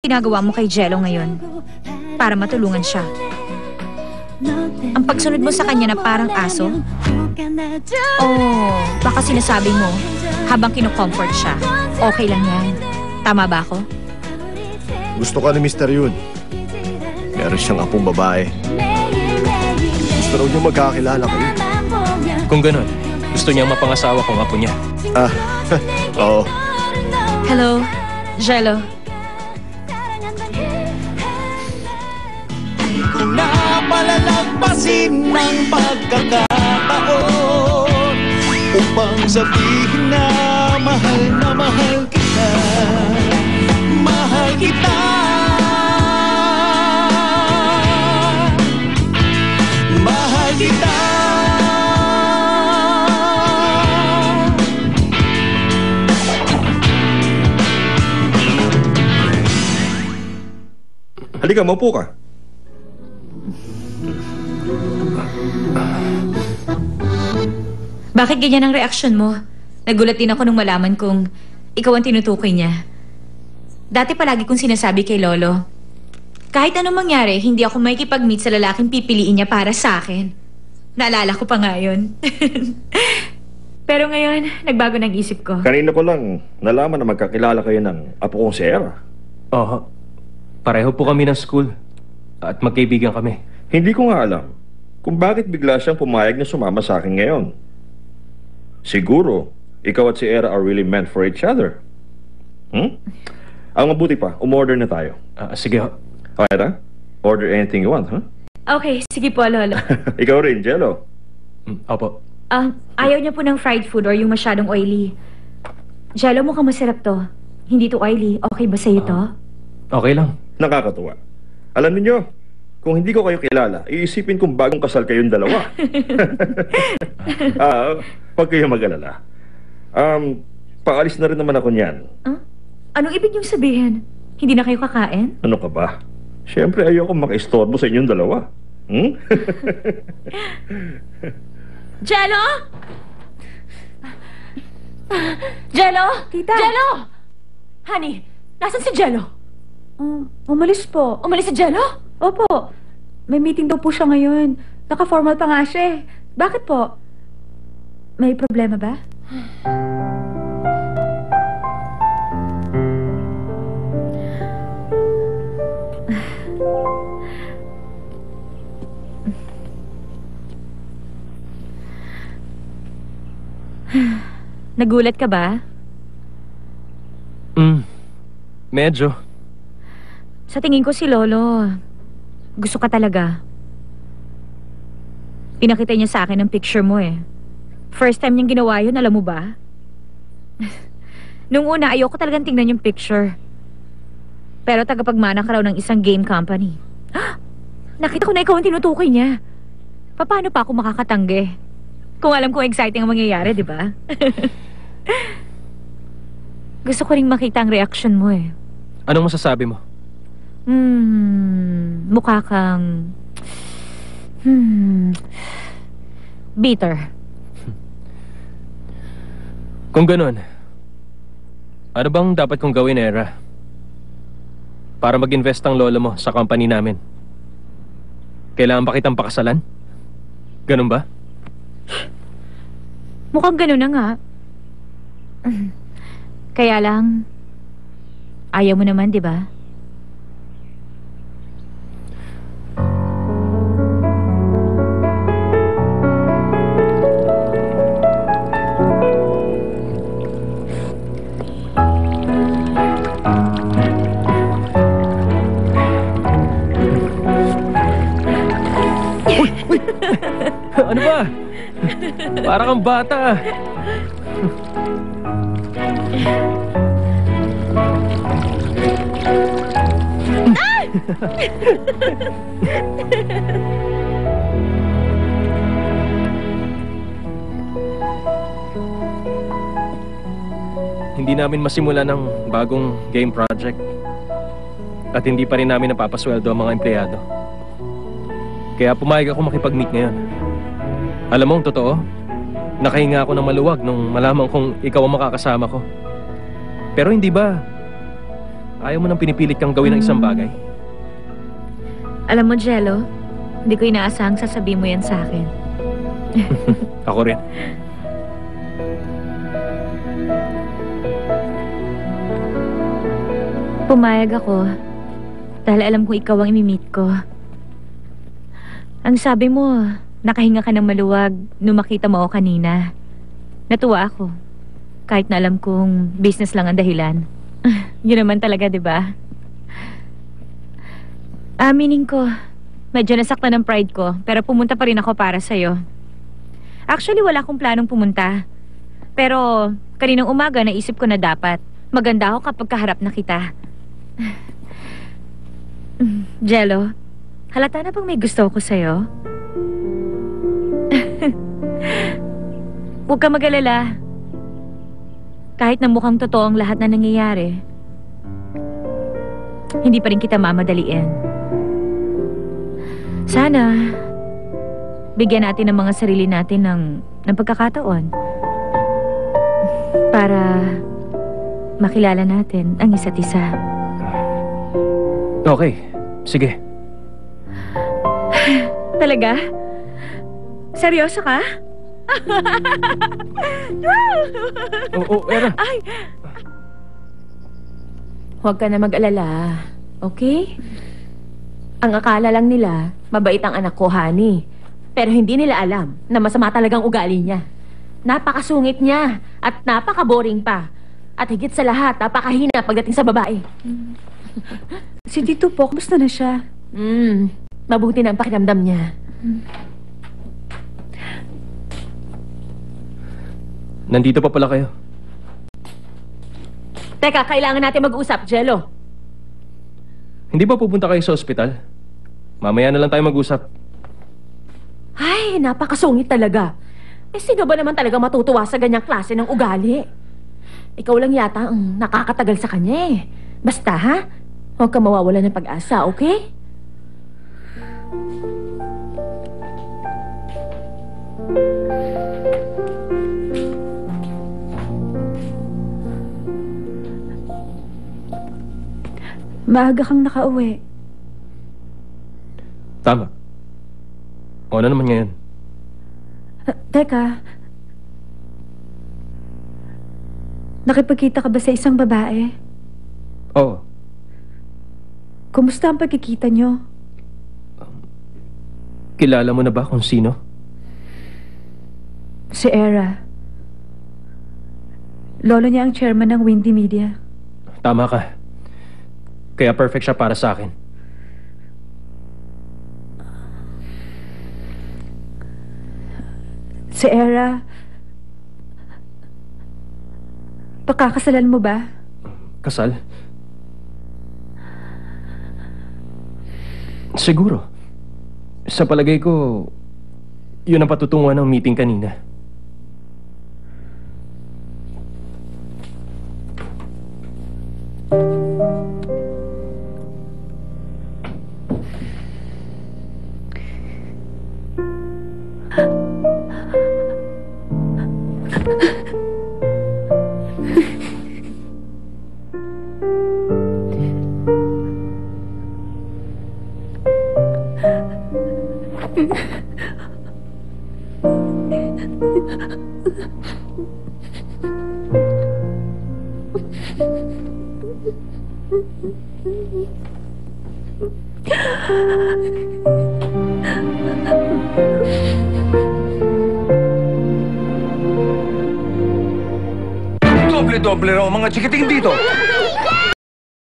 ginagawa mo kay Jello ngayon para matulungan siya. Ang pagsunod mo sa kanya na parang aso? Oh, baka sinasabi mo habang kinocomfort siya. Okay lang yan. Tama ba ako? Gusto ka ni Mr. Yun. Meron siyang apong babae. Gusto raw niya magkakilala kayo. Kung ganun, gusto niyang mapangasawa kong apo niya. Ah, oo. Hello, Jello. Di ko na palalagpasin ng pagkakataon upang sabihin na mahal kita. Mahal kita. Mahal kita. Halika, maupo ka. Bakit ganyan ang reaksyon mo? Nagulat din ako nung malaman kong ikaw ang tinutukoy niya. Dati palagi kong sinasabi kay Lolo, kahit anong mangyari, hindi ako makikipag-meet sa lalaking pipiliin niya para sa akin. Naalala ko pa nga yun. Pero ngayon, nagbago ng isip ko. Kanina ko lang nalaman na magkakilala kayo ng apo kong si Era. Oo. Pareho po kami ng school. At magkaibigan kami. Hindi ko nga alam kung bakit bigla siyang pumayag na sumama sa akin ngayon. Siguro, ikaw at si Era are really meant for each other. Ang mabuti pa, umorder na tayo. Sige ho. Okay na? Order anything you want, huh? Okay, sige po, Lolo. Ikaw rin, Jello. Opo. Ayaw niya po ng fried food or yung masyadong oily. Jello, mukhang masarap to. Hindi to oily. Okay ba sa'yo to? Okay lang. Nakakatuwa. Alam niyo, kung hindi ko kayo kilala, iisipin kong bagong kasal kayong dalawa. Pag kayo mag-alala. Paalis na rin naman ako niyan. Anong ibig niyong sabihin? Hindi na kayo kakain? Ano ka ba? Siyempre ayoko makaistorbo sa inyong dalawa. Jello? Jello? Tita! Jello! Honey, nasan si Jello? Umalis po. Umalis si Jello? Opo. May meeting daw po siya ngayon. Naka-formal pa nga siya eh. Bakit po? May problema ba? Nagulat ka ba? Medyo. Sa tingin ko si Lolo, gusto ka talaga. Pinakita niya sa akin ang picture mo eh. First time niyang ginawa yun, alam mo ba? Nung una, ayoko talagang tingnan yung picture. Pero tagapagmana ka raw ng isang game company. Nakita ko na ikaw ang tinutukoy niya. Paano pa ako makakatanggi? Kung alam kong exciting ang mangyayari, di ba? Gusto ko ring makita ang reaction mo eh. Anong masasabi mo? Mukha kang... bitter. Kung ganun, ano bang dapat kong gawin, Era? Para mag-invest ang lolo mo sa company namin. Kailangan ba kitang pakasalan? Ganun ba? Mukhang ganun na nga. Kaya lang, ayaw mo naman, di ba? Ano ba? Para kang bata. Hindi namin masimula ng bagong game project. At hindi pa rin namin napapasweldo ang mga empleyado. Kaya pumayag ako makipag-meet ngayon. Alam mo, totoo, nakahinga ako ng maluwag nung malaman kong ikaw ang makakasama ko. Pero hindi ba, Ayaw mo nang pinipilit kang gawin ng isang bagay? Alam mo, Jello, hindi ko inaasahang sasabihin mo yan sa akin. Ako rin. Pumayag ako dahil alam kong ikaw ang imimit ko. Ang sabi mo, nakahinga ka ng maluwag nung makita mo ako kanina. Natuwa ako. Kahit na alam kong business lang ang dahilan. Yun naman talaga, di ba? Aminin ko, medyo nasaktan ng pride ko, pero pumunta pa rin ako para sa'yo. Actually, wala akong planong pumunta. Pero, kaninang umaga, naisip ko na dapat. Maganda ako kapag kaharap na kita. Jello, halata na bang may gusto ko sa'yo? Huwag ka mag-alala. Kahit na mukhang totoo ang lahat na nangyayari, hindi pa rin kita mamadaliin. Sana, bigyan natin ng mga sarili natin ng pagkakataon para makilala natin ang isa't isa. Okay, sige. Talaga? Seryoso ka? Era. Ay, Huwag ka na mag-alala, okay? Ang akala lang nila, mabait ang anak ko, honey. Pero hindi nila alam na masama talagang ugali niya. Napakasungit niya at napaka-boring pa. At higit sa lahat, napakahina pagdating sa babae. Si Tito po, kumusta na siya? Mabuti na ang pakiramdam niya. Nandito pa pala kayo. Teka, kailangan natin mag-usap, Jello. Hindi ba pupunta kayo sa ospital? Mamaya na lang tayo mag-usap. Ay, napakasungit talaga. Sino ba naman talaga matutuwa sa ganyang klase ng ugali? Ikaw lang yata ang nakakatagal sa kanya eh. Basta ha, huwag ka mawawala ng pag-asa, okay? Maaga kang nakauwi. Tama. O ano naman ngayon? Teka. Nakipagkita ka ba sa isang babae? Oo. Kumusta ang pagkikita nyo? Kilala mo na ba kung sino? Si Era. Lolo niya ang chairman ng Windy Media. Tama ka. Kaya perfect siya para sa akin. Si Era. Pakakasalan mo ba? Kasal? Siguro. Sa palagay ko, yun ang patutunguhan ng meeting kanina. Doble-doble raw ang mga chikiting dito.